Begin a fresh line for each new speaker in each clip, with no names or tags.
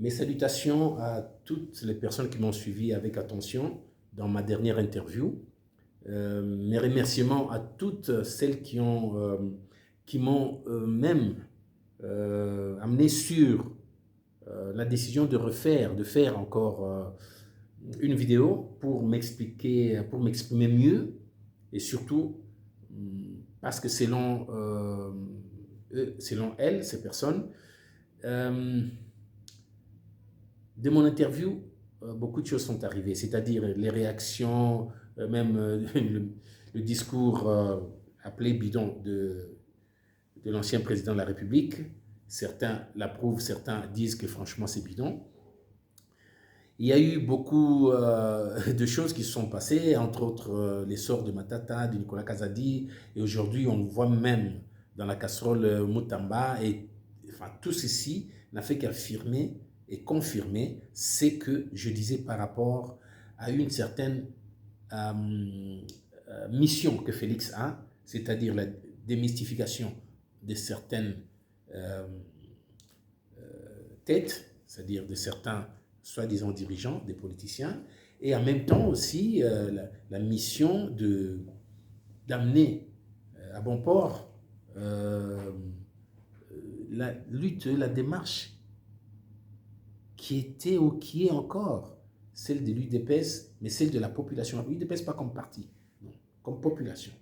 Mes salutations à toutes les personnes qui m'ont suivi avec attention dans ma dernière interview. Mes remerciements à toutes celles qui m'ont même amené sur la décision de faire encore une vidéo pour m'expliquer, pour m'exprimer mieux et surtout parce que selon elles, ces personnes, de mon interview, beaucoup de choses sont arrivées, c'est-à-dire les réactions, même le discours appelé bidon de l'ancien président de la République. Certains l'approuvent, certains disent que franchement c'est bidon. Il y a eu beaucoup de choses qui se sont passées, entre autres l'essor de Matata, de Nicolas Kazadi, et aujourd'hui on voit même dans la casserole Moutamba, et enfin tout ceci n'a fait qu'affirmer et confirmer ce que je disais par rapport à une certaine mission que Félix a, c'est-à-dire la démystification de certaines têtes, c'est-à-dire de certains soi-disant dirigeants, des politiciens, et en même temps aussi la mission d'amener à bon port la lutte, la démarche qui était ou qui est encore celle de l'UDPS, mais celle de la population. L'UDPS pas comme parti, non, comme population.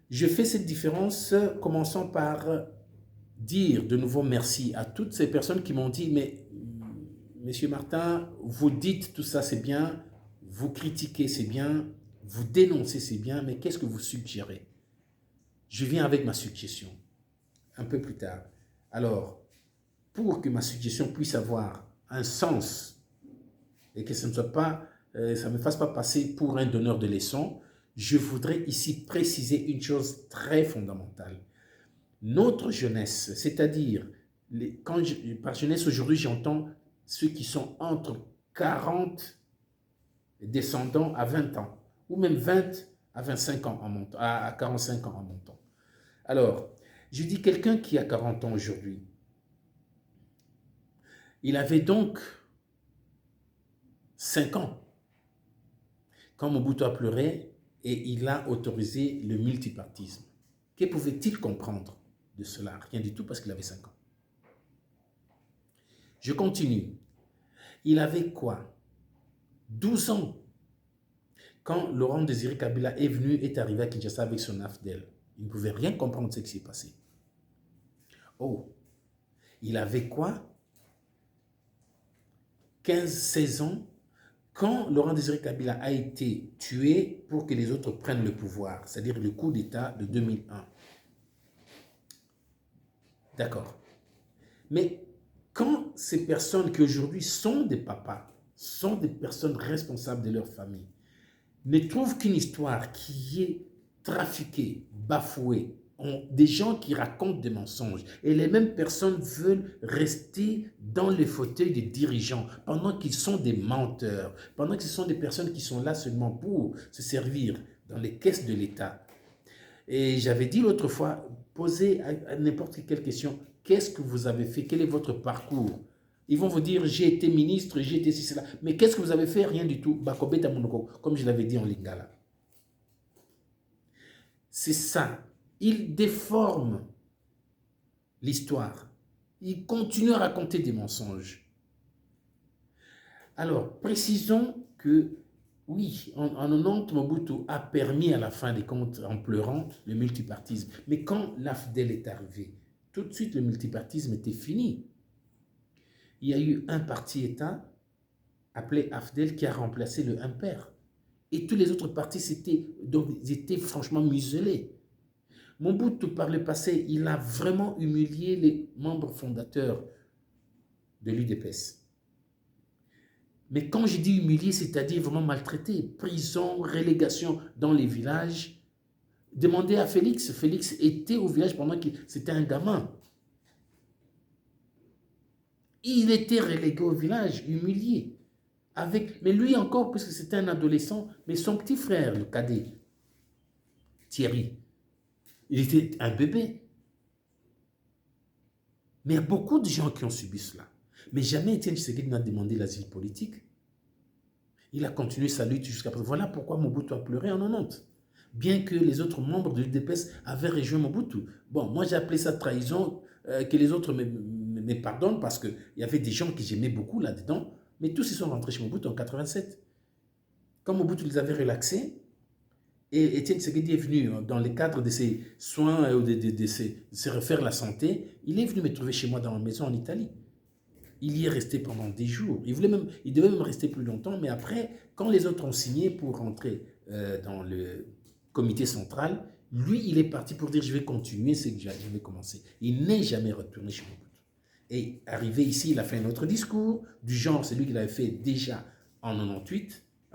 Je fais cette différence, commençant par dire de nouveau merci à toutes ces personnes qui m'ont dit « Mais Monsieur Martin, vous dites tout ça, c'est bien, vous critiquez, c'est bien, vous dénoncez, c'est bien, mais qu'est-ce que vous suggérez ?» Je viens avec ma suggestion, un peu plus tard. Alors, pour que ma suggestion puisse avoir un sens et que ça ne soit pas, ça ne me fasse pas passer pour un donneur de leçons, je voudrais ici préciser une chose très fondamentale. Notre jeunesse, c'est-à-dire, par jeunesse aujourd'hui, j'entends ceux qui sont entre 40 descendants à 20 ans, ou même 20 à 25 ans en montant, à 45 ans en montant. Alors, je dis quelqu'un qui a 40 ans aujourd'hui, il avait donc 5 ans quand Mobutu a pleuré et il a autorisé le multipartisme. Que pouvait-il comprendre de cela? Rien du tout, parce qu'il avait 5 ans. Je continue. Il avait quoi? 12 ans quand Laurent Désiré Kabila est arrivé à Kinshasa avec son AFDEL. Il ne pouvait rien comprendre de ce qui s'est passé. Oh, il avait quoi? 15-16 ans quand Laurent Désiré Kabila a été tué pour que les autres prennent le pouvoir, c'est-à-dire le coup d'État de 2001. D'accord. Mais quand ces personnes qui aujourd'hui sont des papas, sont des personnes responsables de leur famille, ne trouvent qu'une histoire qui est trafiquée, bafouée, des gens qui racontent des mensonges, et les mêmes personnes veulent rester dans les fauteuils des dirigeants pendant qu'ils sont des menteurs, pendant que ce sont des personnes qui sont là seulement pour se servir dans les caisses de l'État. Et j'avais dit l'autre fois, posez à n'importe quelle question, qu'est-ce que vous avez fait? Quel est votre parcours? Ils vont vous dire, j'ai été ministre, j'ai été ceci, cela. Mais qu'est-ce que vous avez fait? Rien du tout. Bakobeta Monoko, comme je l'avais dit en lingala. C'est ça. Ils déforment l'histoire. Ils continuent à raconter des mensonges. Alors, précisons que, oui, en 90, Mobutu a permis à la fin des comptes, en pleurant, le multipartisme. Mais quand l'AFDEL est arrivé, tout de suite, le multipartisme était fini. Il y a eu un parti-État appelé AFDEL qui a remplacé le MPR. Et tous les autres partis, ils étaient franchement muselés. Mobutu, par le passé, il a vraiment humilié les membres fondateurs de l'UDPS. Mais quand je dis humilié, c'est-à-dire vraiment maltraité, prison, relégation dans les villages. Demandez à Félix. Félix était au village pendant que c'était un gamin. Il était relégué au village, humilié. Mais lui encore, puisque c'était un adolescent, mais son petit frère, le cadet, Thierry, il était un bébé. Mais il y a beaucoup de gens qui ont subi cela. Mais jamais Étienne Tshisekedi n'a demandé l'asile politique. Il a continué sa lutte jusqu'à présent. Voilà pourquoi Mobutu a pleuré en 90. Bien que les autres membres de l'UDPS avaient rejoint Mobutu. Bon, moi j'ai appelé ça trahison, que les autres me pardonnent parce qu'il y avait des gens que j'aimais beaucoup là-dedans, mais tous ils sont rentrés chez Mobutu en 87. Quand Mobutu les avait relaxés, et Étienne Tshisekedi est venu dans le cadre de ses soins, de se refaire la santé, il est venu me trouver chez moi dans ma maison en Italie. Il y est resté pendant des jours. Il devait même rester plus longtemps, mais après, quand les autres ont signé pour rentrer dans le comité central, lui, il est parti pour dire je vais continuer ce que j'avais commencé. Il n'est jamais retourné chez Mobutu. Et arrivé ici, il a fait un autre discours, du genre celui qu'il avait fait déjà en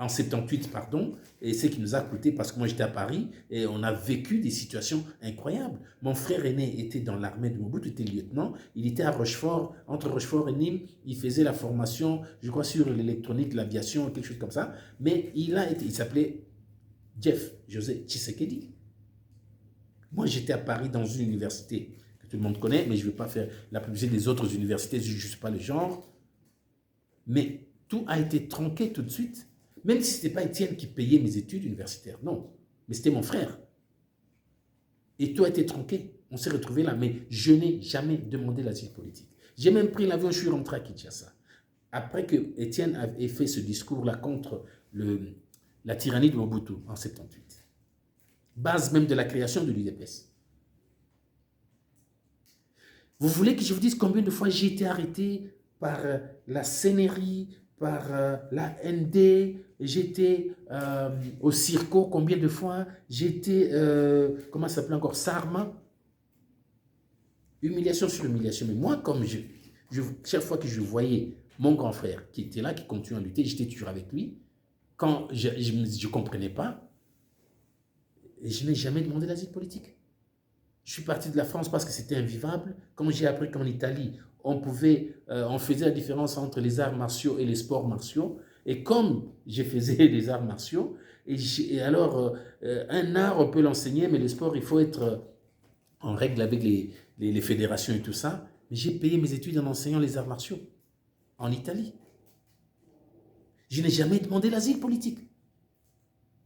78, pardon, et ce qui nous a coûté, parce que moi j'étais à Paris, et on a vécu des situations incroyables. Mon frère aîné était dans l'armée de Mobutu, était lieutenant, il était à Rochefort, entre Rochefort et Nîmes, il faisait la formation, je crois, sur l'électronique, l'aviation, quelque chose comme ça, mais il s'appelait Jeff José Tshisekedi. Moi j'étais à Paris dans une université que tout le monde connaît, mais je ne vais pas faire la publicité des autres universités, je ne juge pas le genre, mais tout a été tronqué tout de suite. Même si ce n'était pas Étienne qui payait mes études universitaires, non. Mais c'était mon frère. Et tout a été tronqué. On s'est retrouvés là. Mais je n'ai jamais demandé l'asile politique. J'ai même pris l'avion, je suis rentré à Kinshasa. Après que Étienne avait fait ce discours-là contre la tyrannie de Mobutu en 78. Base même de la création de l'UDPS. Vous voulez que je vous dise combien de fois j'ai été arrêté par la CNRI, par la ND, j'étais au Circo, combien de fois, j'étais, comment ça s'appelle encore, Sarma. Humiliation sur humiliation. Mais moi, comme chaque fois que je voyais mon grand frère qui était là, qui continuait à lutter, j'étais toujours avec lui. Quand je ne comprenais pas, je n'ai jamais demandé l'asile politique. Je suis parti de la France parce que c'était invivable. Quand j'ai appris qu'en Italie, on faisait la différence entre les arts martiaux et les sports martiaux. Et comme je faisais les arts martiaux, alors un art, on peut l'enseigner, mais le sport, il faut être en règle avec les fédérations et tout ça. Mais j'ai payé mes études en enseignant les arts martiaux en Italie. Je n'ai jamais demandé l'asile politique.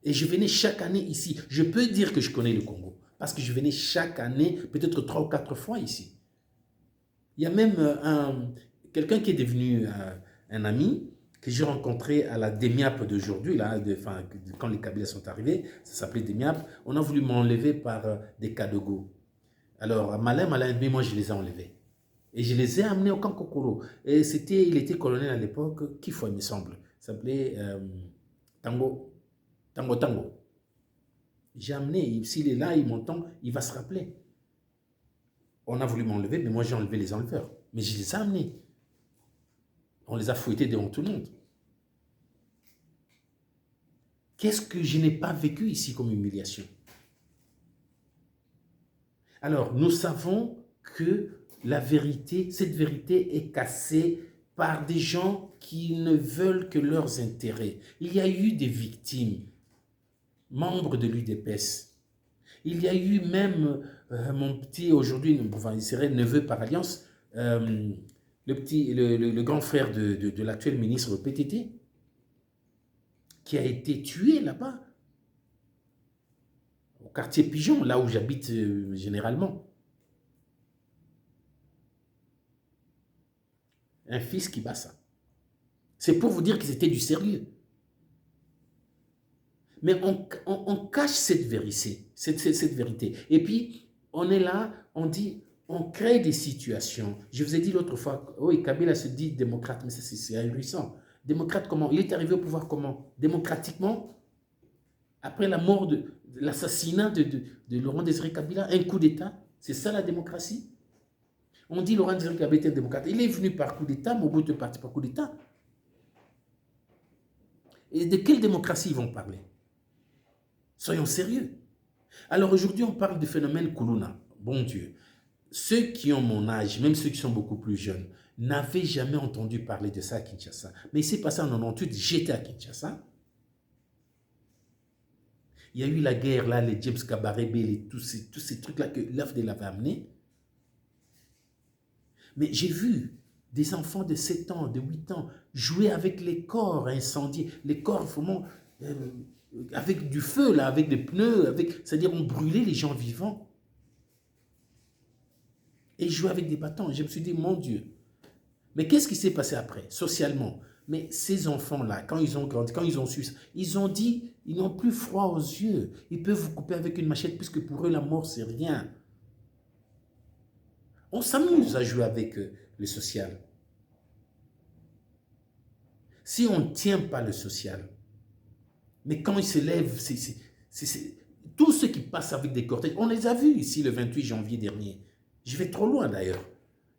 Et je venais chaque année ici. Je peux dire que je connais le Congo. Parce que je venais chaque année, peut-être 3 ou 4 fois ici. Il y a même quelqu'un qui est devenu un ami que j'ai rencontré à la DEMIAP d'aujourd'hui, quand les Kabyles sont arrivés, ça s'appelait DEMIAP. On a voulu m'enlever par des Kadogo. Alors, Malin, moi je les ai enlevés. Et je les ai amenés au camp Kokoro. Et il était colonel à l'époque, Kifo, il me semble. Il s'appelait Tango. J'ai amené, s'il est là, il m'entend, il va se rappeler. On a voulu m'enlever, mais moi j'ai enlevé les enleveurs. Mais je les ai amenés. On les a fouettés devant tout le monde. Qu'est-ce que je n'ai pas vécu ici comme humiliation? Alors, nous savons que la vérité, cette vérité est cassée par des gens qui ne veulent que leurs intérêts. Il y a eu des victimes, membres de l'UDPS. Il y a eu même mon petit, aujourd'hui, il serait neveu par alliance, le grand frère de l'actuel ministre PTT, qui a été tué là-bas, au quartier Pigeon, là où j'habite généralement. Un fils qui bat ça. C'est pour vous dire que c'était du sérieux. Mais on cache cette vérité. Et puis, on est là, on dit, on crée des situations. Je vous ai dit l'autre fois, oui, Kabila se dit démocrate, mais c'est ahurissant. Démocrate comment? Il est arrivé au pouvoir comment? Démocratiquement? Après la mort, l'assassinat de Laurent Désiré Kabila, un coup d'État? C'est ça la démocratie? On dit Laurent Désiré Kabila était un démocrate. Il est venu par coup d'État, Mobutu est parti par coup d'État. Et de quelle démocratie ils vont parler? Soyons sérieux. Alors aujourd'hui, on parle du phénomène Kuluna. Bon Dieu. Ceux qui ont mon âge, même ceux qui sont beaucoup plus jeunes, n'avaient jamais entendu parler de ça à Kinshasa. Mais il s'est passé en 98, j'étais à Kinshasa. Il y a eu la guerre, là, les James Kabarebe, tous ces trucs-là que l'AFDEL avait amenés. Mais j'ai vu des enfants de 7 ans, de 8 ans, jouer avec les corps incendiés, les corps vraiment avec du feu, là, avec des pneus, c'est-à-dire on brûlait les gens vivants. Et jouer avec des bâtons. Je me suis dit, mon Dieu. Mais qu'est-ce qui s'est passé après, socialement? Mais ces enfants-là, quand ils ont grandi, quand ils ont su ça, ils ont dit, ils n'ont plus froid aux yeux. Ils peuvent vous couper avec une machette, puisque pour eux, la mort, c'est rien. On s'amuse à jouer avec le social. Si on ne tient pas le social, mais quand ils se lèvent, tous ceux qui passent avec des cortèges, on les a vus ici le 28 janvier dernier. Je vais trop loin d'ailleurs.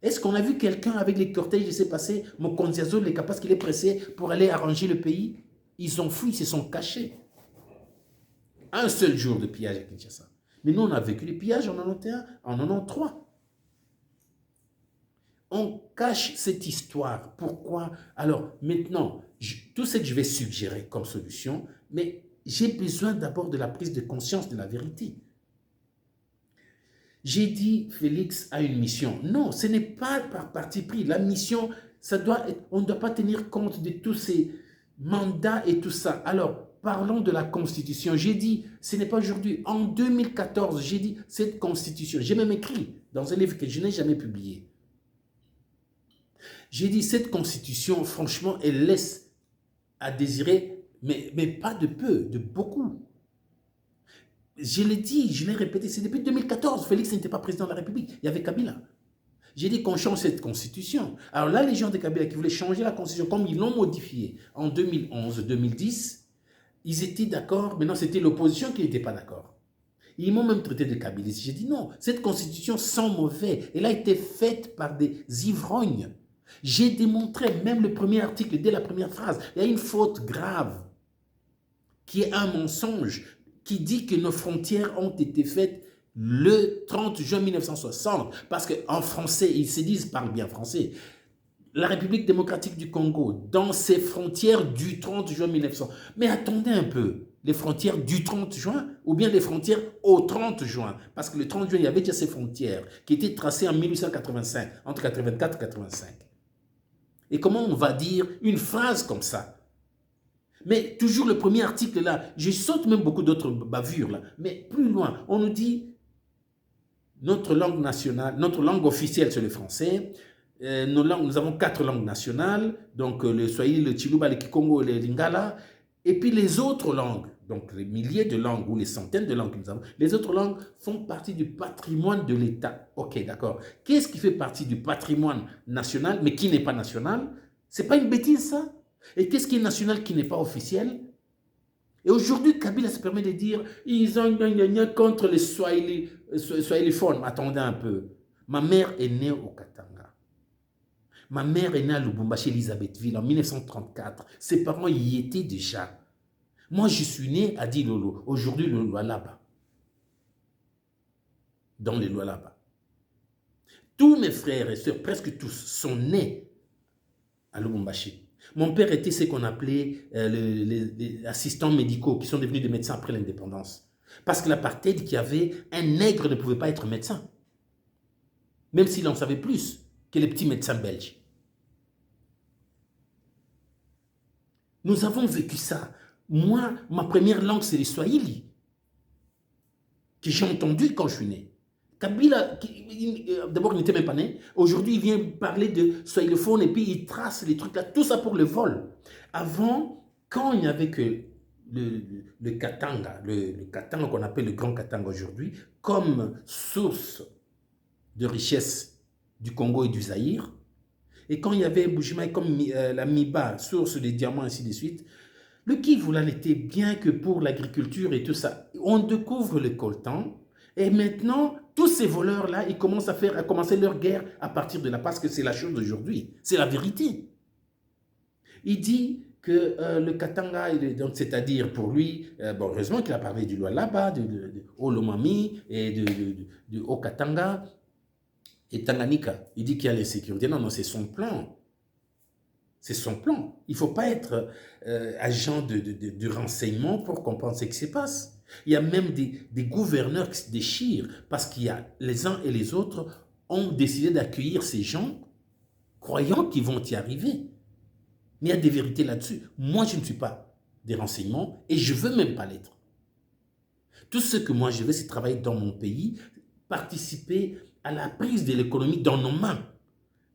Est-ce qu'on a vu quelqu'un avec les cortèges laisser passer Mokonziazo, les capaces qu'il est pressé pour aller arranger le pays? Ils ont fui, ils se sont cachés. Un seul jour de pillage à Kinshasa. Mais nous, on a vécu les pillages en 91, en 93. On cache cette histoire. Pourquoi? Alors, maintenant, tout ce que je vais suggérer comme solution, mais j'ai besoin d'abord de la prise de conscience de la vérité. J'ai dit, Félix a une mission. Non, ce n'est pas par parti pris. La mission, on ne doit pas tenir compte de tous ces mandats et tout ça. Alors, parlons de la Constitution. J'ai dit, ce n'est pas aujourd'hui. En 2014, j'ai dit, cette Constitution, j'ai même écrit dans un livre que je n'ai jamais publié. J'ai dit, cette Constitution, franchement, elle laisse à désirer, mais pas de peu, de beaucoup. Je l'ai dit, je l'ai répété, c'est depuis 2014. Félix n'était pas président de la République, il y avait Kabila. J'ai dit qu'on change cette constitution. Alors là, les gens de Kabila qui voulaient changer la constitution, comme ils l'ont modifiée en 2011-2010, ils étaient d'accord, maintenant c'était l'opposition qui n'était pas d'accord. Ils m'ont même traité de kabiliste. J'ai dit non, cette constitution sent mauvais. Elle a été faite par des ivrognes. J'ai démontré, même le premier article, dès la première phrase, il y a une faute grave, qui est un mensonge, qui dit que nos frontières ont été faites le 30 juin 1960, parce qu'en français, ils se disent, parlent bien français, la République démocratique du Congo, dans ses frontières du 30 juin 1900. Mais attendez un peu, les frontières du 30 juin ou bien les frontières au 30 juin? Parce que le 30 juin, il y avait déjà ces frontières qui étaient tracées en 1885, entre 84 et 85. Et comment on va dire une phrase comme ça? Mais toujours le premier article là, je saute même beaucoup d'autres bavures là, mais plus loin, on nous dit notre langue nationale, notre langue officielle c'est le français, nous avons 4 langues nationales, donc le Swahili, le Chiluba, le Kikongo et le Lingala, et puis les autres langues, donc les milliers de langues ou les centaines de langues que nous avons, les autres langues font partie du patrimoine de l'État. Ok, d'accord. Qu'est-ce qui fait partie du patrimoine national, mais qui n'est pas national? C'est pas une bêtise ça? Et qu'est-ce qui est national qui n'est pas officiel? Et aujourd'hui, Kabila se permet de dire ils ont gagné contre les Swahiliphones. Attendez un peu. Ma mère est née au Katanga. Ma mère est née à Lubumbashi, Elisabethville, en 1934. Ses parents y étaient déjà. Moi, je suis né à Dilolo. Aujourd'hui, le Lualaba. Dans les Lualaba. Tous mes frères et sœurs, presque tous, sont nés à Lubumbashi. Mon père était ce qu'on appelait les assistants médicaux qui sont devenus des médecins après l'indépendance. Parce que l'apartheid qu'il y avait, un nègre ne pouvait pas être médecin. Même s'il en savait plus que les petits médecins belges. Nous avons vécu ça. Moi, ma première langue, c'est le Swahili. Que j'ai entendu quand je suis né. Kabila, d'abord, il n'était même pas né. Aujourd'hui, il vient parler de Swahiliphone et puis il trace les trucs là, tout ça pour le vol. Avant, quand il n'y avait que le Katanga, le Katanga qu'on appelle le Grand Katanga aujourd'hui, comme source de richesse du Congo et du Zaïre, et quand il y avait Bujimaï comme la Miba, source de diamants, ainsi de suite, le Kivu là n'était bien que pour l'agriculture et tout ça. On découvre le coltan. Et maintenant, tous ces voleurs-là, ils commencent à commencer leur guerre à partir de là, parce que c'est la chose d'aujourd'hui. C'est la vérité. Il dit que le Katanga, c'est-à-dire pour lui, bon, heureusement qu'il a parlé du Lualaba, de Olomami et de Haut-Katanga et Tanganyika. Il dit qu'il y a l'insécurité. Non, non, c'est son plan. C'est son plan. Il ne faut pas être agent de renseignement pour comprendre ce qui se passe. Il y a même des gouverneurs qui se déchirent parce qu'il y a les uns et les autres ont décidé d'accueillir ces gens croyant qu'ils vont y arriver. Mais il y a des vérités là-dessus. Moi, je ne suis pas des renseignements et je ne veux même pas l'être. Tout ce que moi je veux, c'est travailler dans mon pays, participer à la prise de l'économie dans nos mains.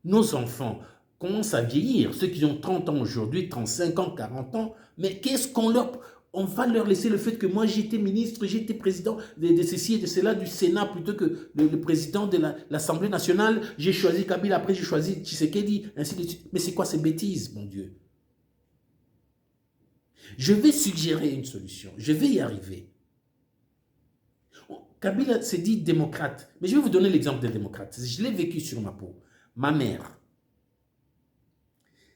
Nos enfants commencent à vieillir, ceux qui ont 30 ans aujourd'hui, 35 ans, 40 ans, mais qu'est-ce qu'on leur... On va leur laisser le fait que moi j'étais ministre, j'étais président de ceci et de cela du Sénat plutôt que le président de l'Assemblée nationale. J'ai choisi Kabila, après j'ai choisi Tshisekedi, ainsi de suite. Mais c'est quoi ces bêtises, mon Dieu? Je vais suggérer une solution, je vais y arriver. Kabila s'est dit démocrate, mais je vais vous donner l'exemple des démocrates. Je l'ai vécu sur ma peau. Ma mère,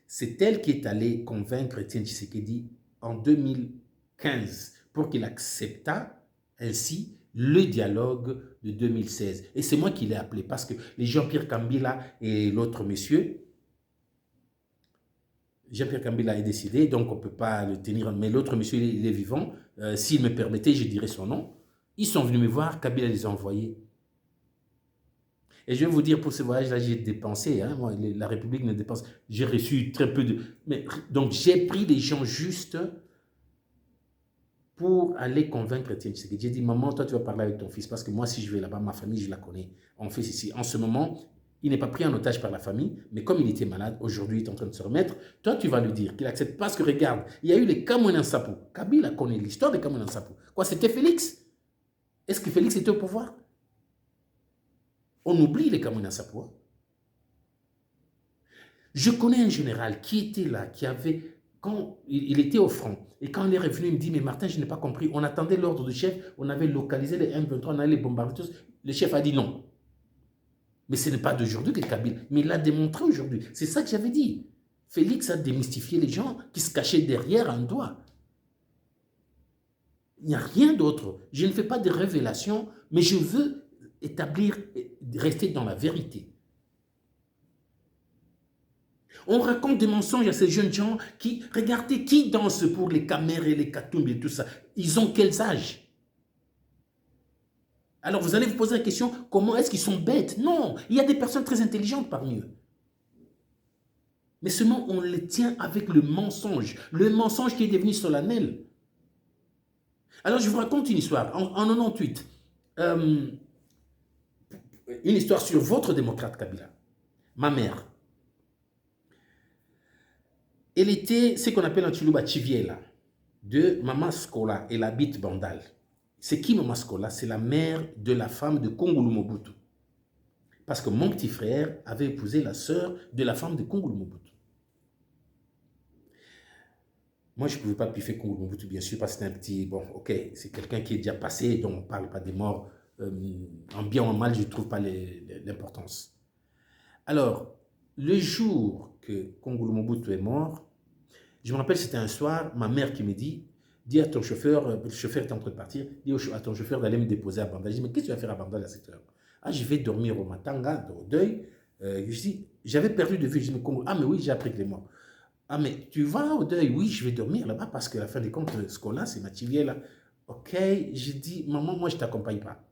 c'est elle qui est allée convaincre Étienne Tshisekedi en 2015 pour qu'il acceptât ainsi le dialogue de 2016. Et c'est moi qui l'ai appelé parce que les Jean-Pierre Kabila et l'autre monsieur, Jean-Pierre Kabila est décédé, donc on ne peut pas le tenir, mais l'autre monsieur, il est vivant. S'il me permettait, je dirais son nom. Ils sont venus me voir, Kabila les a envoyés. Et je vais vous dire, pour ce voyage-là, j'ai dépensé. Hein, moi, la République ne dépense. J'ai reçu très peu de... Mais, donc, j'ai pris des gens justes pour aller convaincre Étienne Tshisekedi. J'ai dit, maman, toi, tu vas parler avec ton fils. Parce que moi, si je vais là-bas, ma famille, je la connais. On fait ici. En ce moment, il n'est pas pris en otage par la famille. Mais comme il était malade, aujourd'hui, il est en train de se remettre. Toi, tu vas lui dire qu'il accepte. Parce que, regarde, il y a eu les Kamouina Nsapou. Kabila connaît l'histoire des Kamouina Nsapou. Quoi, c'était Félix? Est-ce que Félix était au pouvoir? On oublie les Kamouina Nsapou. Je connais un général qui était là, qui avait, quand il était au front, et quand il est revenu, il me dit, mais Martin, je n'ai pas compris, on attendait l'ordre du chef, on avait localisé les M23, on allait les bombarder tous, le chef a dit non. Mais ce n'est pas d'aujourd'hui que Kabila, mais il l'a démontré aujourd'hui. C'est ça que j'avais dit. Félix a démystifié les gens qui se cachaient derrière un doigt. Il n'y a rien d'autre. Je ne fais pas de révélations, mais je veux établir, rester dans la vérité. On raconte des mensonges à ces jeunes gens qui, regardez, qui dansent pour les caméras et les katoums et tout ça. Ils ont quels âges? Alors vous allez vous poser la question, comment est-ce qu'ils sont bêtes? Non, il y a des personnes très intelligentes parmi eux. Mais seulement on les tient avec le mensonge qui est devenu solennel. Alors je vous raconte une histoire. En 98, une histoire sur votre démocrate Kabila. Ma mère. Elle était ce qu'on appelle en Chiluba Chiviela, de Mama Skola. Elle habite Bandal. C'est qui Mama Skola? C'est la mère de la femme de Kongolo Mobutu. Parce que mon petit frère avait épousé la sœur de la femme de Kongolo Mobutu. Moi, je ne pouvais pas piffer Kongolo Mobutu, bien sûr, parce que c'était un petit... Bon, ok, c'est quelqu'un qui est déjà passé, donc on ne parle pas des morts. En bien ou en mal, je ne trouve pas l'importance. Alors, le jour que Kongolo Mobutu est mort, je me rappelle, c'était un soir, ma mère qui me dit, dis à ton chauffeur, le chauffeur est en train de partir, dis à ton chauffeur d'aller me déposer à Bandal. Je dis, mais qu'est-ce que tu vas faire à Bandal à cette heure? Ah, je vais dormir au Matanga, au deuil. Je dis, j'avais perdu de vue. Je dis, ah, mais oui, j'ai appris que les morts. Ah, mais tu vas au deuil? Oui, je vais dormir là-bas parce qu'à la fin des comptes, ce qu'on-là, c'est ma chivière. Ok, j'ai dit, maman, moi, je ne t'accompagne pas.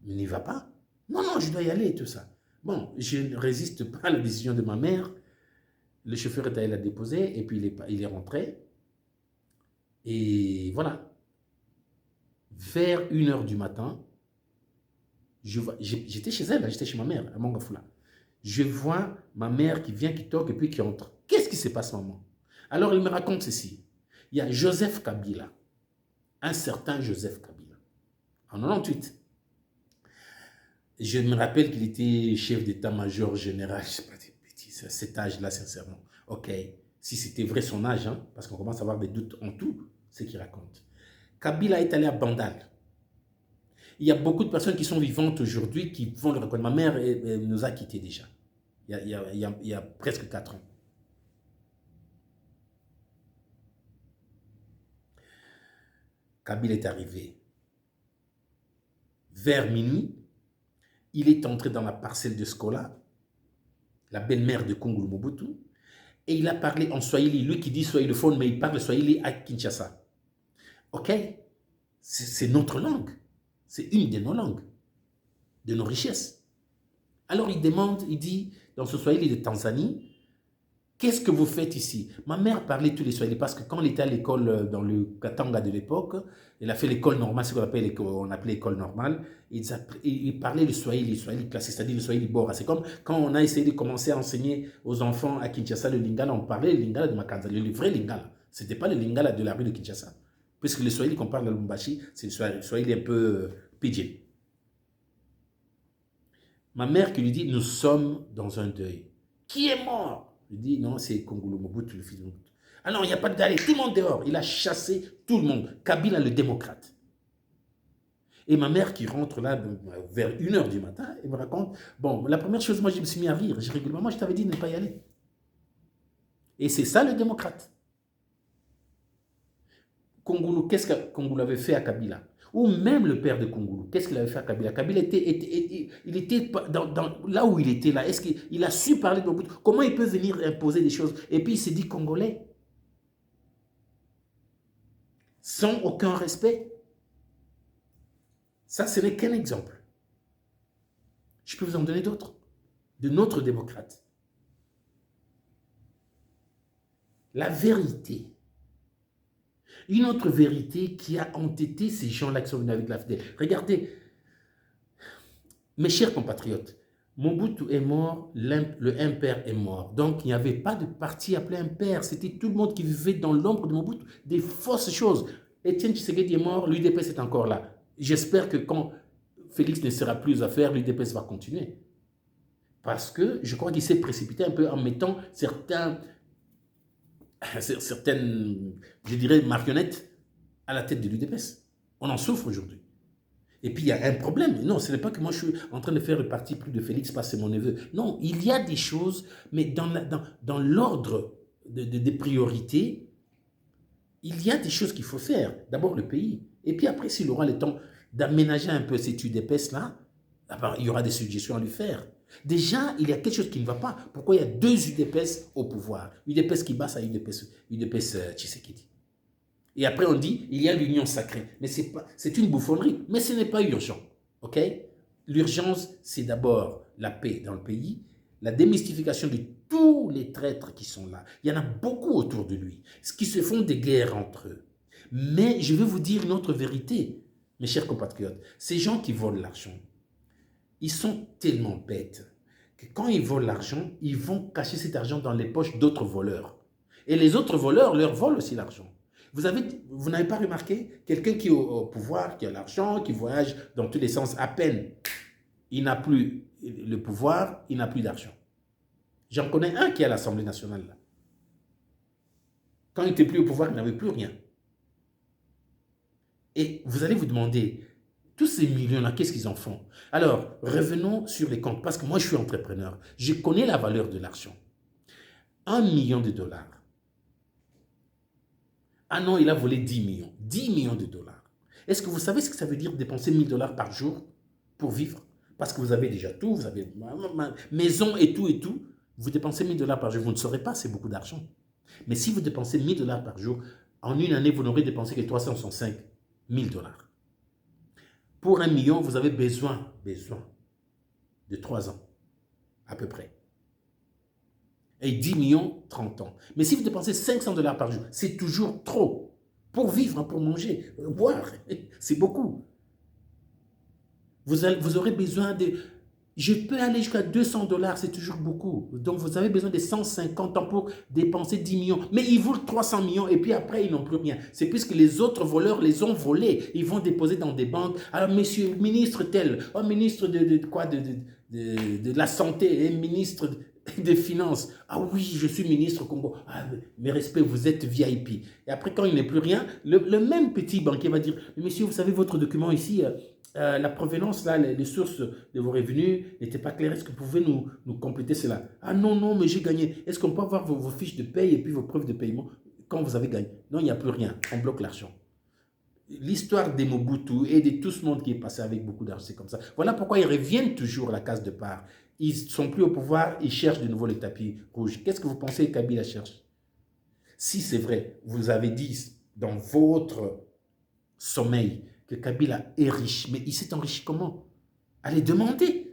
Mais n'y va pas. Non, non, je dois y aller et tout ça. Bon, je ne résiste pas à la décision de ma mère. Le chauffeur est allé la déposer et puis il est rentré. Et voilà. Vers 1h du matin, j'étais chez elle, j'étais chez ma mère, à Mangafoula. Je vois ma mère qui vient, qui toque et puis qui entre. Qu'est-ce qui se passe, maman? Alors, elle me raconte ceci. Il y a Joseph Kabila, un certain Joseph Kabila, en 98. Je me rappelle qu'il était chef d'état-major général, je ne sais pas des bêtises, à cet âge-là, sincèrement. Ok, si c'était vrai son âge, hein, parce qu'on commence à avoir des doutes en tout, ce qu'il raconte. Kabila est allé à Bandal. Il y a beaucoup de personnes qui sont vivantes aujourd'hui qui vont le reconnaître. Ma mère elle nous a quittés déjà, il y a presque 4 ans. Kabila est arrivé. Vers minuit, il est entré dans la parcelle de Skola, la belle-mère de Kongolo Mobutu, et il a parlé en Swahili. Lui qui dit Swahilophone, mais il parle Swahili à Kinshasa. Ok? C'est notre langue. C'est une de nos langues, de nos richesses. Alors il demande, il dit, dans ce Swahili de Tanzanie, qu'est-ce que vous faites ici? Ma mère parlait tous les Swahili parce que quand elle était à l'école dans le Katanga de l'époque, elle a fait l'école normale, ce qu'on appelle, on appelait l'école normale, ils parlaient le Swahili classique, c'est-à-dire le Swahili Bora. C'est comme quand on a essayé de commencer à enseigner aux enfants à Kinshasa le Lingala, on parlait le Lingala de Makanza, le vrai Lingala. Ce n'était pas le Lingala de la rue de Kinshasa. Puisque le Swahili qu'on parle à Lubumbashi, c'est le Swahili un peu pidgin. Ma mère qui lui dit, nous sommes dans un deuil. Qui est mort? Je dis, non, c'est Kongolo Mobutu, le fils de Mobutu. Ah non, il n'y a pas de d'aller, tout le monde dehors. Il a chassé tout le monde. Kabila, le démocrate. Et ma mère qui rentre là vers 1h du matin, elle me raconte, bon, la première chose, moi, je me suis mis à rire. Je rigole, maman, je t'avais dit de ne pas y aller. Et c'est ça le démocrate. Kongolo, qu'est-ce que Kongolo avait fait à Kabila? Ou même le père de Kongolo, qu'est-ce qu'il avait fait à Kabila? Kabila il était là où il était là. Est-ce qu'il a su parler de Mobutu? Comment il peut venir imposer des choses? Et puis il s'est dit congolais. Sans aucun respect. Ça, ce n'est qu'un exemple. Je peux vous en donner d'autres. De notre démocrate. La vérité. Une autre vérité qui a entêté ces gens-là qui sont venus avec la FDL. Regardez, mes chers compatriotes, Mobutu est mort, le impère est mort. Donc, il n'y avait pas de parti appelé impère. C'était tout le monde qui vivait dans l'ombre de Mobutu. Des fausses choses. Étienne Tshisekedi est mort, l'UDPS est encore là. J'espère que quand Félix ne sera plus à faire, l'UDPS va continuer. Parce que je crois qu'il s'est précipité un peu en mettant certaines, je dirais, marionnettes à la tête de l'UDPS. On en souffre aujourd'hui. Et puis il y a un problème. Non, ce n'est pas que moi je suis en train de faire le parti pris de Félix parce que c'est mon neveu. Non, il y a des choses, mais dans l'ordre des priorités, il y a des choses qu'il faut faire. D'abord le pays. Et puis après, s'il aura le temps d'aménager un peu cette UDPS-là, il y aura des suggestions à lui faire. Déjà, il y a quelque chose qui ne va pas. Pourquoi il y a deux UDPS au pouvoir? UDPS qui bat à UDPS Tshisekedi. Et après, on dit, il y a l'union sacrée. Mais c'est une bouffonnerie. Mais ce n'est pas urgent. OK? L'urgence, c'est d'abord la paix dans le pays, la démystification de tous les traîtres qui sont là. Il y en a beaucoup autour de lui, qui se font des guerres entre eux. Mais je vais vous dire une autre vérité, mes chers compatriotes. Ces gens qui volent l'argent, ils sont tellement bêtes que quand ils volent l'argent, ils vont cacher cet argent dans les poches d'autres voleurs. Et les autres voleurs leur volent aussi l'argent. Vous n'avez pas remarqué quelqu'un qui est au pouvoir, qui a l'argent, qui voyage dans tous les sens, à peine il n'a plus le pouvoir, il n'a plus d'argent. J'en connais un qui est à l'Assemblée nationale. Là. Quand il n'était plus au pouvoir, il n'avait plus rien. Et vous allez vous demander, tous ces millions-là, qu'est-ce qu'ils en font? Alors, revenons sur les comptes, parce que moi, je suis entrepreneur. Je connais la valeur de l'argent. 1 million de dollars. Ah non, il a volé 10 millions. 10 millions de dollars. Est-ce que vous savez ce que ça veut dire dépenser 1 000 dollars par jour pour vivre? Parce que vous avez déjà tout, vous avez maison et tout. Vous dépensez 1 000 dollars par jour. Vous ne saurez pas, c'est beaucoup d'argent. Mais si vous dépensez 1 000 dollars par jour, en une année, vous n'aurez dépensé que 365 000 dollars. Pour 1 million, vous avez besoin de 3 ans, à peu près. Et 10 millions, 30 ans. Mais si vous dépensez 500 dollars par jour, c'est toujours trop. Pour vivre, pour manger, boire, c'est beaucoup. Vous aurez besoin de... Je peux aller jusqu'à 200 dollars, c'est toujours beaucoup. Donc vous avez besoin de 150 ans pour dépenser 10 millions. Mais ils volent 300 millions et puis après, ils n'ont plus rien. C'est puisque les autres voleurs les ont volés. Ils vont déposer dans des banques. Alors, monsieur, ministre tel, oh, ministre de quoi de la santé, ministre des Finances. Ah oui, je suis ministre Congo. Ah, mes respects, vous êtes VIP. Et après, quand il n'est plus rien, le même petit banquier va dire, monsieur, vous savez, votre document ici... la provenance, là, les sources de vos revenus n'étaient pas claires. Est-ce que vous pouvez nous compléter cela? Ah non, mais j'ai gagné. Est-ce qu'on peut avoir vos fiches de paye et puis vos preuves de paiement quand vous avez gagné? Non, il n'y a plus rien. On bloque l'argent. L'histoire des Mobutu et de tout ce monde qui est passé avec beaucoup d'argent, c'est comme ça. Voilà pourquoi ils reviennent toujours à la case départ. Ils ne sont plus au pouvoir, ils cherchent de nouveau le tapis rouge. Qu'est-ce que vous pensez que Kabila cherche? Si c'est vrai, vous avez dit dans votre sommeil que Kabila est riche. Mais il s'est enrichi comment? Allez demander.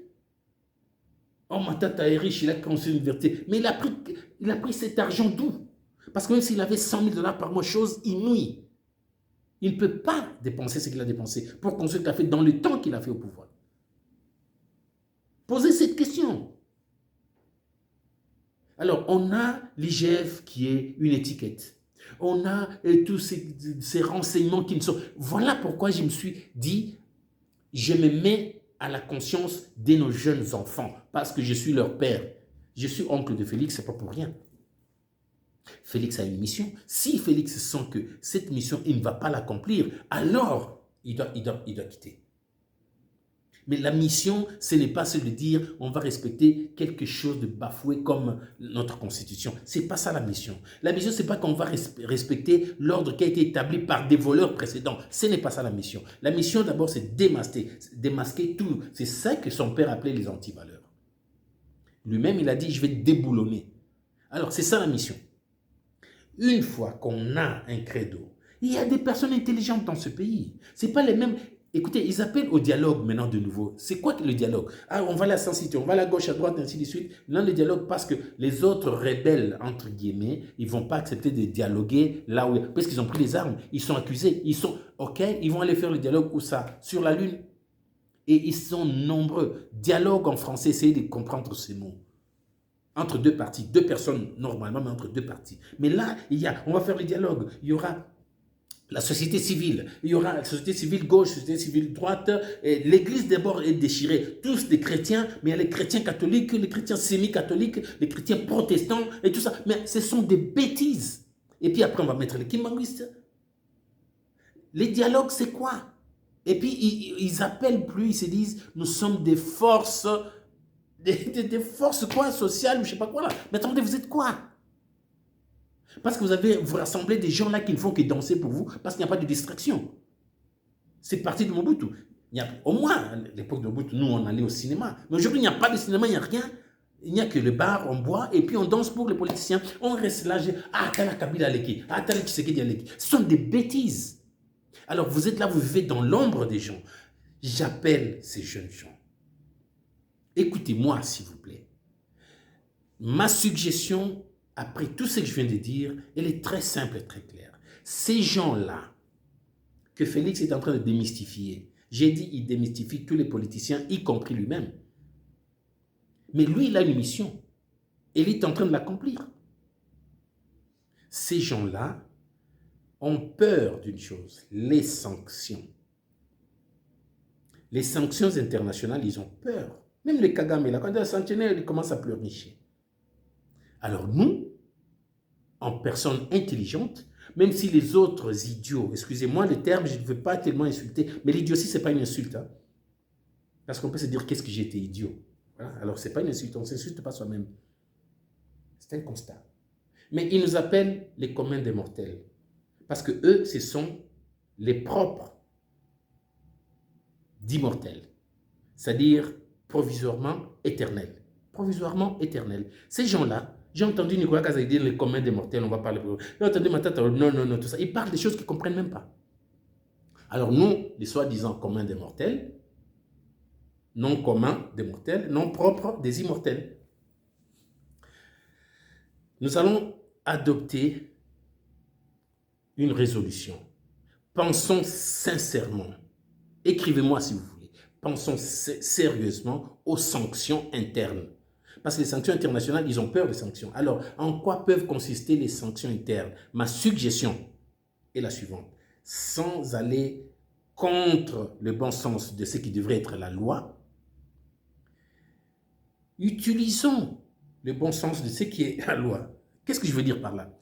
Oh, ma tata est riche, il a construit une vérité. Mais il a pris cet argent d'où? Parce que même s'il avait 100 000 $ par mois, chose inouïe, il ne peut pas dépenser ce qu'il a dépensé pour construire ce qu'il a fait dans le temps qu'il a fait au pouvoir. Posez cette question. Alors, on a l'IGF qui est une étiquette. On a tous ces renseignements qui ne sont... Voilà pourquoi je me suis dit, je me mets à la conscience de nos jeunes enfants, parce que je suis leur père. Je suis oncle de Félix, ce n'est pas pour rien. Félix a une mission. Si Félix sent que cette mission, il ne va pas l'accomplir, alors il doit quitter. Mais la mission, ce n'est pas celle de dire on va respecter quelque chose de bafoué comme notre constitution. Ce n'est pas ça la mission. La mission, ce n'est pas qu'on va respecter l'ordre qui a été établi par des voleurs précédents. Ce n'est pas ça la mission. La mission, d'abord, c'est démasquer tout. C'est ça que son père appelait les antivaleurs. Lui-même, il a dit, je vais déboulonner. Alors, c'est ça la mission. Une fois qu'on a un credo, il y a des personnes intelligentes dans ce pays. Ce n'est pas les mêmes... Écoutez, ils appellent au dialogue maintenant de nouveau. C'est quoi le dialogue? Ah, on va à la sensibilité, on va à la gauche, à droite, ainsi de suite. Non, le dialogue, parce que les autres rebelles, entre guillemets, ils ne vont pas accepter de dialoguer là où... Parce qu'ils ont pris les armes, ils sont accusés, ils sont... OK, ils vont aller faire le dialogue où ça? Sur la Lune. Et ils sont nombreux. Dialogue en français, essayez de comprendre ces mots. Entre deux parties, deux personnes normalement, mais entre deux parties. Mais là, on va faire le dialogue. Il y aura la société civile, il y aura la société civile gauche, la société civile droite. L'église d'abord est déchirée. Tous des chrétiens, mais il y a les chrétiens catholiques, les chrétiens semi-catholiques, les chrétiens protestants et tout ça. Mais ce sont des bêtises. Et puis après, on va mettre les kimbanguistes. Les dialogues, c'est quoi? Et puis, ils appellent plus, ils se disent, nous sommes des forces, des forces quoi, sociales ou je sais pas quoi là. Mais attendez, vous êtes quoi? Parce que vous rassemblez des gens là qui ne font que danser pour vous, parce qu'il n'y a pas de distraction. C'est parti de Mobutu. Au moins, à l'époque de Mobutu, nous, on allait au cinéma. Mais aujourd'hui, il n'y a pas de cinéma, il n'y a rien. Il n'y a que le bar, on boit, et puis on danse pour les politiciens. On reste là, Tala Kabila Aleki, Tala Tshisekedi Aleki. Ce sont des bêtises. Alors, vous êtes là, vous vivez dans l'ombre des gens. J'appelle ces jeunes gens. Écoutez-moi, s'il vous plaît. Ma suggestion, après tout ce que je viens de dire, elle est très simple et très claire. Ces gens-là, que Félix est en train de démystifier, j'ai dit, il démystifie tous les politiciens, y compris lui-même. Mais lui, il a une mission. Et il est en train de l'accomplir. Ces gens-là ont peur d'une chose, les sanctions. Les sanctions internationales, ils ont peur. Même les Kagame, là, quand il y a un centenaire, ils commencent à pleurnicher. Alors nous, en personnes intelligentes, même si les autres idiots, excusez-moi le terme, je ne veux pas tellement insulter, mais l'idiotie, ce n'est pas une insulte. Hein? Parce qu'on peut se dire, qu'est-ce que j'ai été idiot? Voilà. Alors, ce n'est pas une insulte, on ne s'insulte pas soi-même. C'est un constat. Mais ils nous appellent les communs des mortels. Parce que eux, ce sont les propres d'immortels. C'est-à-dire provisoirement éternels. Provisoirement éternels. Ces gens-là, j'ai entendu Nicolas Kazak dire les communs des mortels, on va parler pour eux. J'ai entendu Matata, non, tout ça. Ils parlent des choses qu'ils ne comprennent même pas. Alors nous, les soi-disant communs des mortels, non communs des mortels, non propres des immortels. Nous allons adopter une résolution. Pensons sincèrement, écrivez-moi si vous voulez, pensons sérieusement aux sanctions internes. Parce que les sanctions internationales, ils ont peur des sanctions. Alors, en quoi peuvent consister les sanctions internes? Ma suggestion est la suivante. Sans aller contre le bon sens de ce qui devrait être la loi, utilisons le bon sens de ce qui est la loi. Qu'est-ce que je veux dire par là?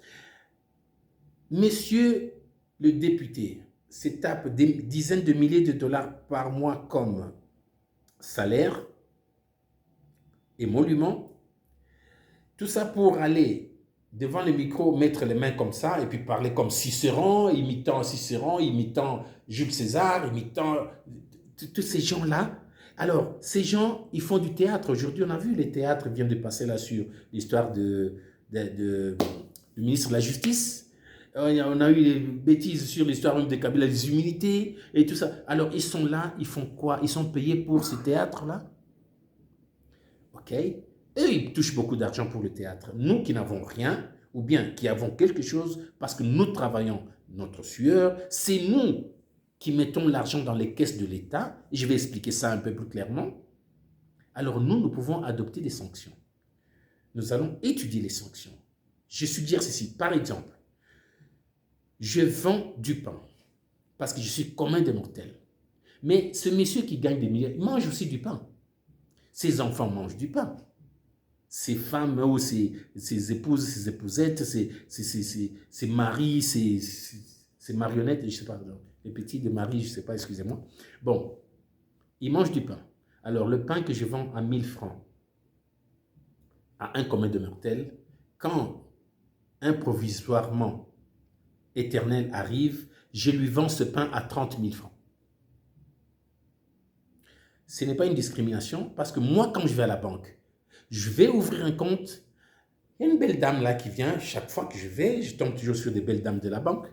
Messieurs le député se tape des dizaines de milliers de dollars par mois comme salaire, émolument, tout ça pour aller devant le micro, mettre les mains comme ça et puis parler comme Cicéron, imitant Jules César, imitant tous ces gens-là. Alors, ces gens, ils font du théâtre. Aujourd'hui, on a vu, les théâtres viennent de passer là sur l'histoire du ministre de la Justice. On a eu des bêtises sur l'histoire même de Kabila, des humilités et tout ça. Alors, ils sont là, ils font quoi? Ils sont payés pour ce théâtre-là? ok? Eux, ils touchent beaucoup d'argent pour le théâtre. Nous qui n'avons rien, ou bien qui avons quelque chose, parce que nous travaillons notre sueur, c'est nous qui mettons l'argent dans les caisses de l'État. Je vais expliquer ça un peu plus clairement. Alors nous pouvons adopter des sanctions. Nous allons étudier les sanctions. Je suggère ceci. Par exemple, je vends du pain parce que je suis commun des mortels. Mais ce monsieur qui gagne des millions, il mange aussi du pain. Ses enfants mangent du pain. Ses femmes ou ses épouses, ses épousettes, ses maris, ses marionnettes, je ne sais pas, les petits de mari, je ne sais pas, excusez-moi. Bon, ils mangent du pain. Alors, le pain que je vends à 1000 francs à un commun de mortels, quand un provisoirement éternel arrive, je lui vends ce pain à 30 000 francs. Ce n'est pas une discrimination parce que moi, quand je vais à la banque, je vais ouvrir un compte. Il y a une belle dame là qui vient, chaque fois que je vais, je tombe toujours sur des belles dames de la banque.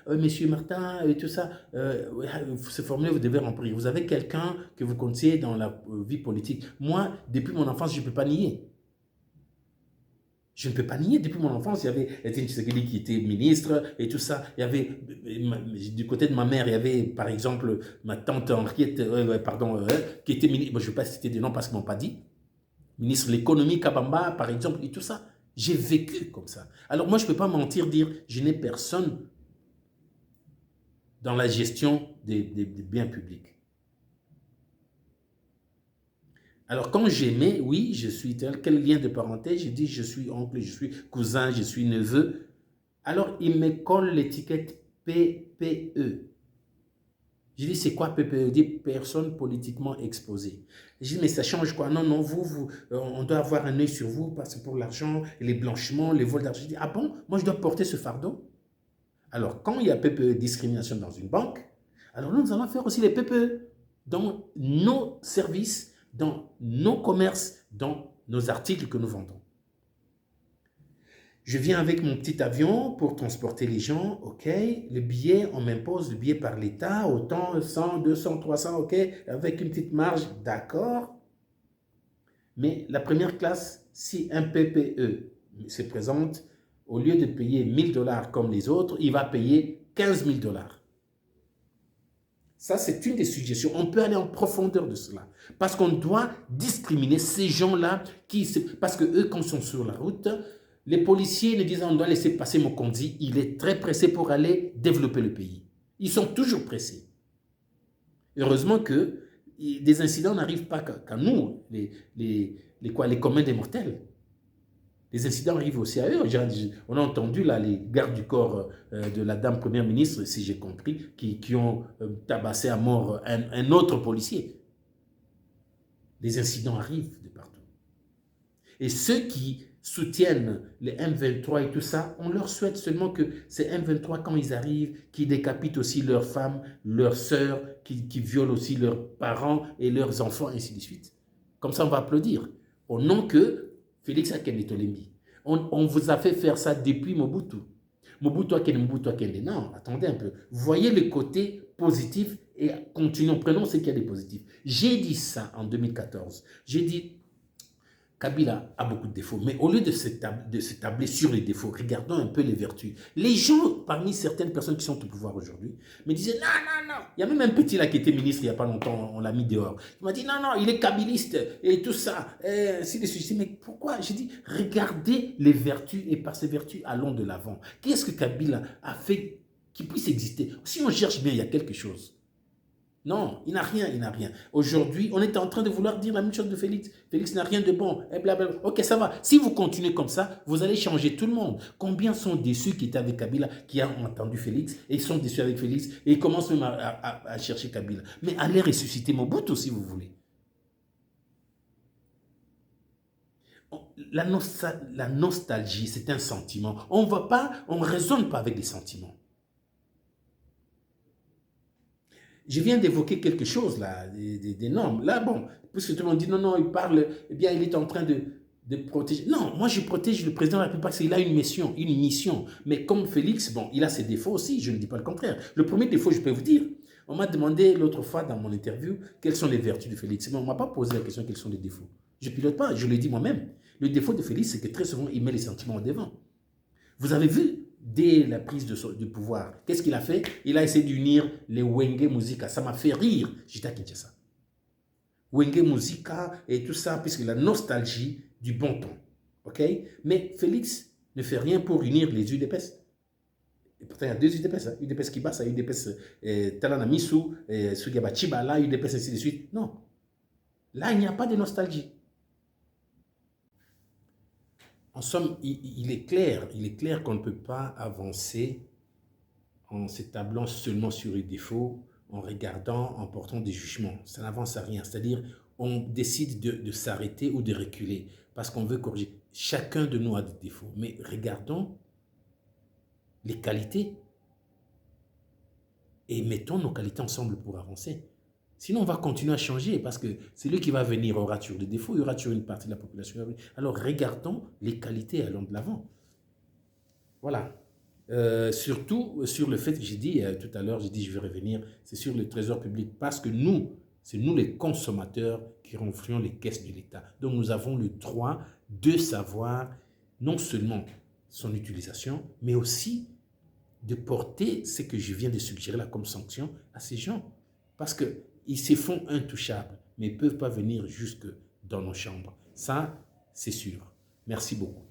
Monsieur Martin, et tout ça, ce formulaire, vous devez remplir. Vous avez quelqu'un que vous connaissez dans la vie politique. Moi, depuis mon enfance, je ne peux pas nier. Je ne peux pas nier, depuis mon enfance, il y avait Étienne Tshisekedi qui était ministre et tout ça. Il y avait, du côté de ma mère, il y avait par exemple ma tante Henriette, qui était ministre, je ne vais pas citer des noms parce qu'ils ne m'ont pas dit, ministre de l'économie, Kabamba, par exemple, et tout ça. J'ai vécu comme ça. Alors moi, je ne peux pas mentir, dire, je n'ai personne dans la gestion des biens publics. Alors, quand j'aimais, oui, je suis tel, quel lien de parenté? J'ai dit, je suis oncle, je suis cousin, je suis neveu. Alors, il me colle l'étiquette PPE. J'ai dit, c'est quoi PPE? Il dit, personne politiquement exposée. J'ai dit, mais ça change quoi? Non, non, on doit avoir un œil sur vous parce que pour l'argent, les blanchiments, les vols d'argent. J'ai dit, ah bon? Moi, je dois porter ce fardeau? Alors, quand il y a PPE, discrimination dans une banque, alors nous allons faire aussi les PPE dans nos services, dans nos commerces, dans nos articles que nous vendons. Je viens avec mon petit avion pour transporter les gens, ok. Le billet, on m'impose le billet par l'État, autant 100, 200, 300, ok, avec une petite marge, d'accord. Mais la première classe, si un PPE se présente, au lieu de payer 1000 $ comme les autres, il va payer 15 000 $. Ça, c'est une des suggestions. On peut aller en profondeur de cela. Parce qu'on doit discriminer ces gens-là parce que eux, quand ils sont sur la route, les policiers ne disent on doit laisser passer Mokonzi. Il est très pressé pour aller développer le pays. Ils sont toujours pressés. Heureusement que des incidents n'arrivent pas qu'à nous, les communs des mortels. Les incidents arrivent aussi à eux. On a entendu là les gardes du corps de la dame première ministre, si j'ai compris, qui ont tabassé à mort un autre policier. Les incidents arrivent de partout. Et ceux qui soutiennent les M23 et tout ça, on leur souhaite seulement que ces M23, quand ils arrivent, qui décapitent aussi leurs femmes, leurs sœurs, qui violent aussi leurs parents et leurs enfants, ainsi de suite. Comme ça, on va applaudir. Au nom que Félix Akende Tolembi. On vous a fait faire ça depuis Mobutu. Mobutu Akende. Non, attendez un peu. Voyez le côté positif et continuons. Prenons ce qu'il y a de positif. J'ai dit ça en 2014. J'ai dit, Kabila a beaucoup de défauts, mais au lieu de s'établir sur les défauts, regardons un peu les vertus. Les gens, parmi certaines personnes qui sont au pouvoir aujourd'hui, me disaient non, non, non. Il y a même un petit là qui était ministre il n'y a pas longtemps, on l'a mis dehors. Il m'a dit non, non, il est kabiliste et tout ça. Ainsi de suite. Je dis, mais pourquoi? J'ai dit, regardez les vertus et par ces vertus, allons de l'avant. Qu'est-ce que Kabila a fait qui puisse exister? Si on cherche bien, il y a quelque chose. Non, il n'a rien, il n'a rien. Aujourd'hui, on est en train de vouloir dire la même chose de Félix. Félix n'a rien de bon. Et blablabla. Ok, ça va. Si vous continuez comme ça, vous allez changer tout le monde. Combien sont déçus qui étaient avec Kabila, qui ont entendu Félix, et ils sont déçus avec Félix, et ils commencent même à chercher Kabila. Mais allez ressusciter Mobutu si vous voulez. La nostalgie, c'est un sentiment. On ne raisonne pas avec des sentiments. Je viens d'évoquer quelque chose là, des normes. Là, bon, puisque tout le monde dit non, non, il parle, eh bien, il est en train de protéger. Non, moi, je protège le président de la République parce qu'il a une mission, une mission. Mais comme Félix, bon, il a ses défauts aussi, je ne dis pas le contraire. Le premier défaut, je peux vous dire, on m'a demandé l'autre fois dans mon interview quelles sont les vertus de Félix. Mais on ne m'a pas posé la question quels sont les défauts. Je ne pilote pas, je le dis moi-même. Le défaut de Félix, c'est que très souvent, il met les sentiments au devant. Vous avez vu, dès la prise de pouvoir, qu'est-ce qu'il a fait? Il a essayé d'unir les Wenge Musica. Ça m'a fait rire. J'étais à Kinshasa. Wenge Musica et tout ça, puisque la nostalgie du bon temps. OK? Mais Félix ne fait rien pour unir les UDPS. Et pourtant, il y a deux UDPS. Hein? UDPS Kibasa, UDPS Talanamisu, Sugaba Chibala, UDPS ainsi de suite. Non. Là, il n'y a pas de nostalgie. En somme, il est clair qu'on ne peut pas avancer en s'établant seulement sur les défauts, en regardant, en portant des jugements. Ça n'avance à rien. C'est-à-dire, on décide de s'arrêter ou de reculer parce qu'on veut corriger. Chacun de nous a des défauts, mais regardons les qualités et mettons nos qualités ensemble pour avancer. Sinon, on va continuer à changer parce que celui qui va venir aura toujours des défauts, il y aura toujours une partie de la population. Alors, regardons les qualités et allons de l'avant. Voilà. Surtout sur le fait que j'ai dit tout à l'heure, j'ai dit je vais revenir, c'est sur le trésor public parce que nous, c'est nous les consommateurs qui renflouons les caisses de l'État. Donc, nous avons le droit de savoir non seulement son utilisation, mais aussi de porter ce que je viens de suggérer là comme sanction à ces gens. Parce qu'ils se font intouchables, mais ils ne peuvent pas venir jusque dans nos chambres. Ça, c'est sûr. Merci beaucoup.